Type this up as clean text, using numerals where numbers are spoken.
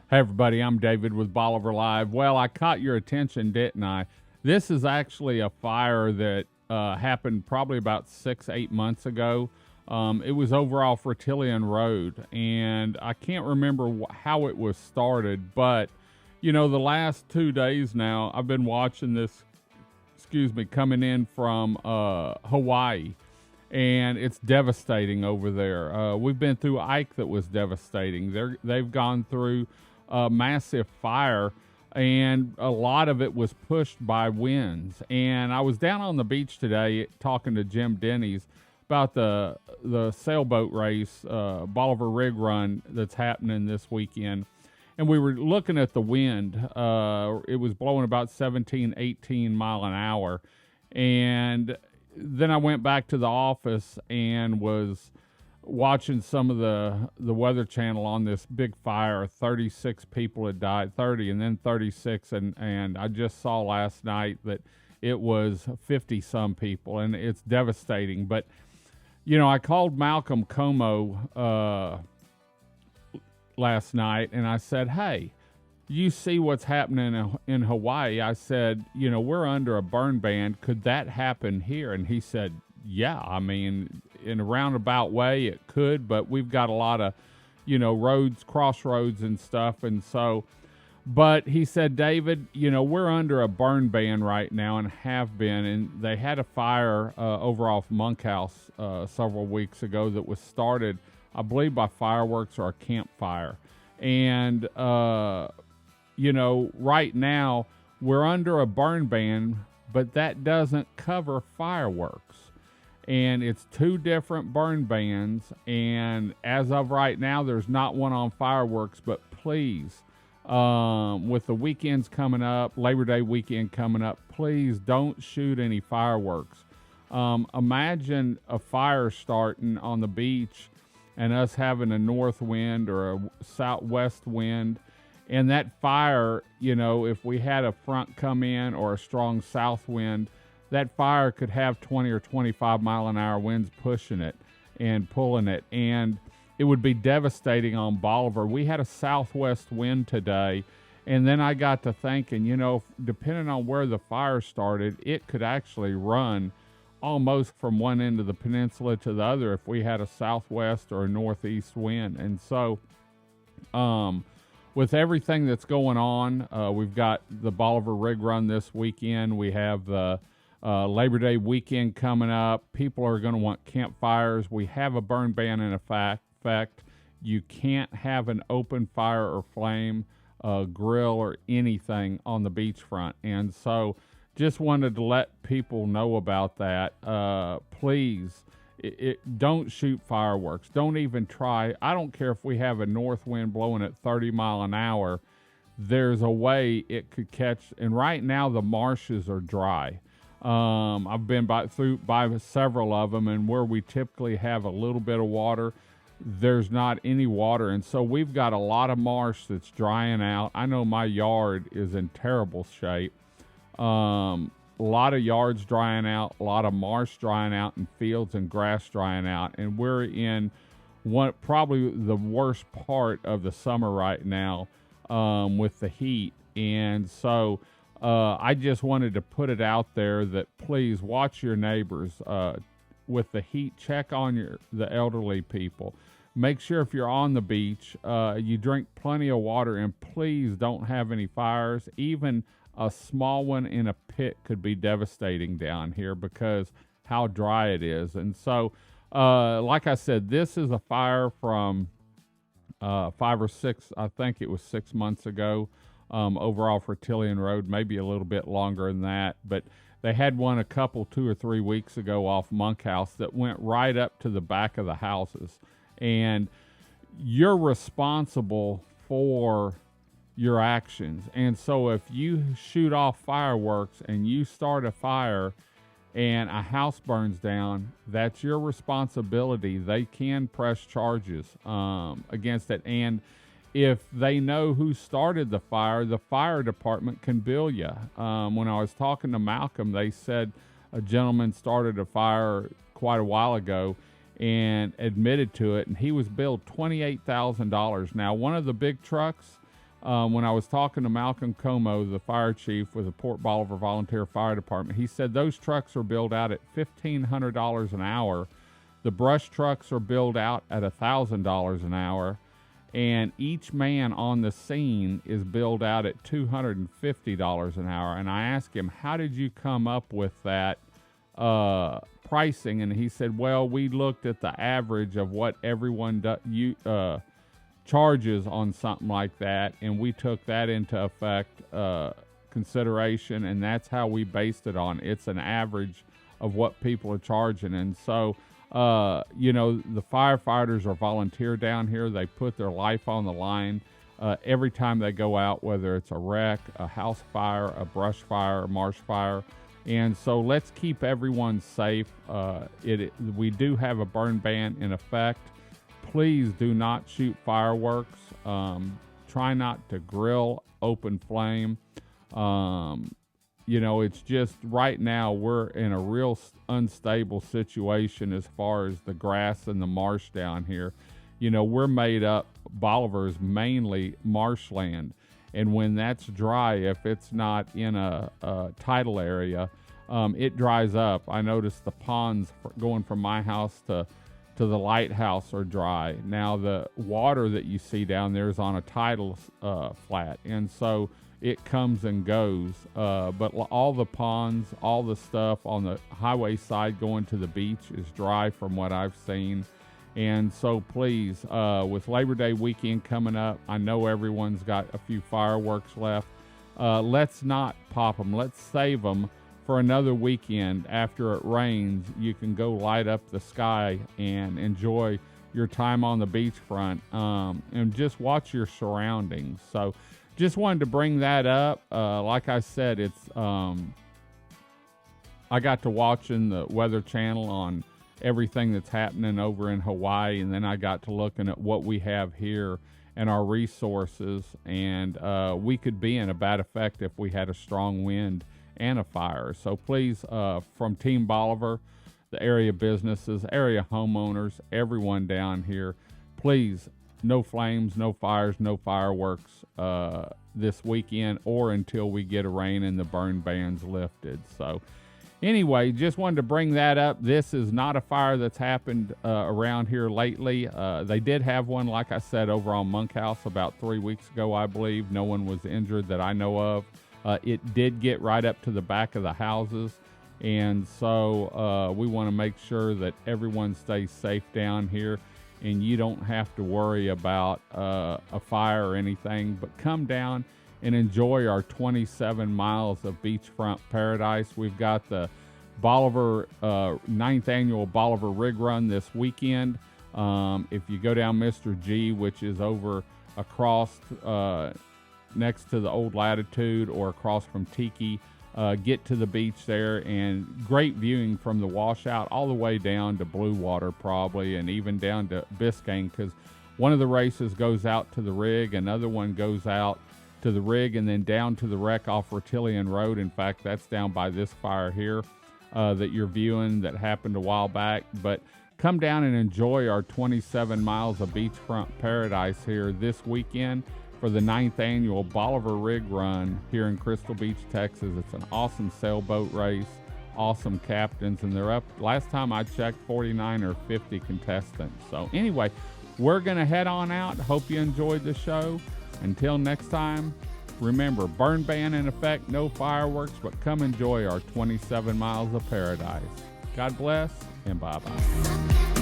Hey everybody, I'm David with Bolivar Live. Well, I caught your attention, didn't I? This is actually a fire that happened probably about 6, 8 months ago. It was over off Fertillion Road, and I can't remember how it was started, but the last 2 days now, I've been watching this, coming in from Hawaii, and it's devastating over there. We've been through Ike that was devastating. They've gone through a massive fire, and a lot of it was pushed by winds. And I was down on the beach today talking to Jim Denny's about the sailboat race, Bolivar Rig Run that's happening this weekend. And we were looking at the wind. It was blowing about 17, 18 mile an hour. And then I went back to the office and was watching some of the Weather Channel on this big fire. 36 people had died, 30 and then 36. And I just saw last night that it was 50 some people, and it's devastating. But, I called Malcolm Como last night, and I said, hey, you see what's happening in Hawaii. I said, we're under a burn ban. Could that happen here? And he said, yeah, I mean, in a roundabout way it could, but we've got a lot of, roads, crossroads and stuff. And so, but he said, David, we're under a burn ban right now and have been. And they had a fire over off Monkhouse several weeks ago that was started, I believe, by fireworks or a campfire. And, right now we're under a burn ban, but that doesn't cover fireworks. And it's two different burn bans. And as of right now, there's not one on fireworks, but please, with the weekends coming up, Labor Day weekend coming up, please don't shoot any fireworks. Imagine a fire starting on the beach and us having a north wind or a southwest wind. And that fire, if we had a front come in or a strong south wind, that fire could have 20 or 25 mile an hour winds pushing it and pulling it. And it would be devastating on Bolivar. We had a southwest wind today. And then I got to thinking, depending on where the fire started, it could actually run almost from one end of the peninsula to the other if we had a southwest or a northeast wind. And so, with everything that's going on, we've got the Bolivar Rig Run this weekend. We have the Labor Day weekend coming up. People are going to want campfires. We have a burn ban in effect. You can't have an open fire or flame, grill, or anything on the beachfront. And so just wanted to let people know about that. Please, don't shoot fireworks. Don't even try. I don't care if we have a north wind blowing at 30 mile an hour. There's a way it could catch. And right now the marshes are dry. I've been by several of them, and where we typically have a little bit of water, there's not any water. And so we've got a lot of marsh that's drying out. I know my yard is in terrible shape. A lot of yards drying out, a lot of marsh drying out, and fields and grass drying out. And we're in probably the worst part of the summer right now, with the heat. And so, I just wanted to put it out there that please watch your neighbors. With the heat, check on the elderly people. Make sure if you're on the beach, you drink plenty of water, and please don't have any fires. Even a small one in a pit could be devastating down here because how dry it is. And so, like I said, this is a fire from 5 or 6, I think it was 6 months ago. Over off Fertillion Road, maybe a little bit longer than that. But they had one 2 or 3 weeks ago off Monkhouse that went right up to the back of the houses. And you're responsible for your actions. And so if you shoot off fireworks and you start a fire and a house burns down, that's your responsibility. They can press charges against it. And if they know who started the fire department can bill you. When I was talking to Malcolm, they said a gentleman started a fire quite a while ago and admitted to it, and he was billed $28,000. Now, one of the big trucks when I was talking to Malcolm Como, the fire chief with the Port Bolivar Volunteer Fire Department, he said those trucks are billed out at $1,500 an hour. The brush trucks are billed out at $1,000 an hour. And each man on the scene is billed out at $250 an hour. And I asked him, how did you come up with that pricing? And he said, well, we looked at the average of what everyone charges on something like that, and we took that into effect consideration, and that's how we based it on. It's an average of what people are charging. And so the firefighters are volunteer down here. They put their life on the line every time they go out, whether it's a wreck, a house fire, a brush fire, a marsh fire. And so let's keep everyone safe. We do have a burn ban in effect. Please do not shoot fireworks. Try not to grill open flame. It's just right now we're in a real unstable situation as far as the grass and the marsh down here. We're made up, Bolivar is mainly marshland. And when that's dry, if it's not in a tidal area, it dries up. I noticed the ponds going from my house to the lighthouse are dry. Now the water that you see down there is on a tidal flat. And so it comes and goes, but all the ponds, all the stuff on the highway side going to the beach is dry from what I've seen. And so please, with Labor Day weekend coming up, I know everyone's got a few fireworks left. Let's not pop them. Let's save them for another weekend. After it rains, you can go light up the sky and enjoy your time on the beachfront, and just watch your surroundings. So just wanted to bring that up. Like I said, it's I got to watching the Weather Channel on everything that's happening over in Hawaii, and then I got to looking at what we have here and our resources, and we could be in a bad effect if we had a strong wind and a fire. So please, from Team Bolivar, the area businesses, area homeowners, everyone down here, please, no flames, no fires, no fireworks this weekend or until we get a rain and the burn ban's lifted. So anyway, just wanted to bring that up. This is not a fire that's happened around here lately. They did have one, like I said, over on Monkhouse about 3 weeks ago, I believe. No one was injured that I know of. It did get right up to the back of the houses. And so we want to make sure that everyone stays safe down here, and you don't have to worry about a fire or anything, but come down and enjoy our 27 miles of beachfront paradise. We've got the Bolivar 9th annual Bolivar Rig Run this weekend. If you go down Mr. G, which is over across next to the Old Latitude or across from Tiki, get to the beach there, and great viewing from the washout all the way down to Blue Water probably, and even down to Biscayne, because one of the races goes out to the rig, another one goes out to the rig, and then down to the wreck off Rotillion Road. In fact, that's down by this fire here that you're viewing that happened a while back. But come down and enjoy our 27 miles of beachfront paradise here this weekend for the 9th annual Bolivar Rig Run here in Crystal Beach, Texas. It's an awesome sailboat race, awesome captains, and they're up, last time I checked, 49 or 50 contestants. So anyway, we're going to head on out. Hope you enjoyed the show. Until next time, remember, burn ban in effect, no fireworks, but come enjoy our 27 miles of paradise. God bless, and bye-bye.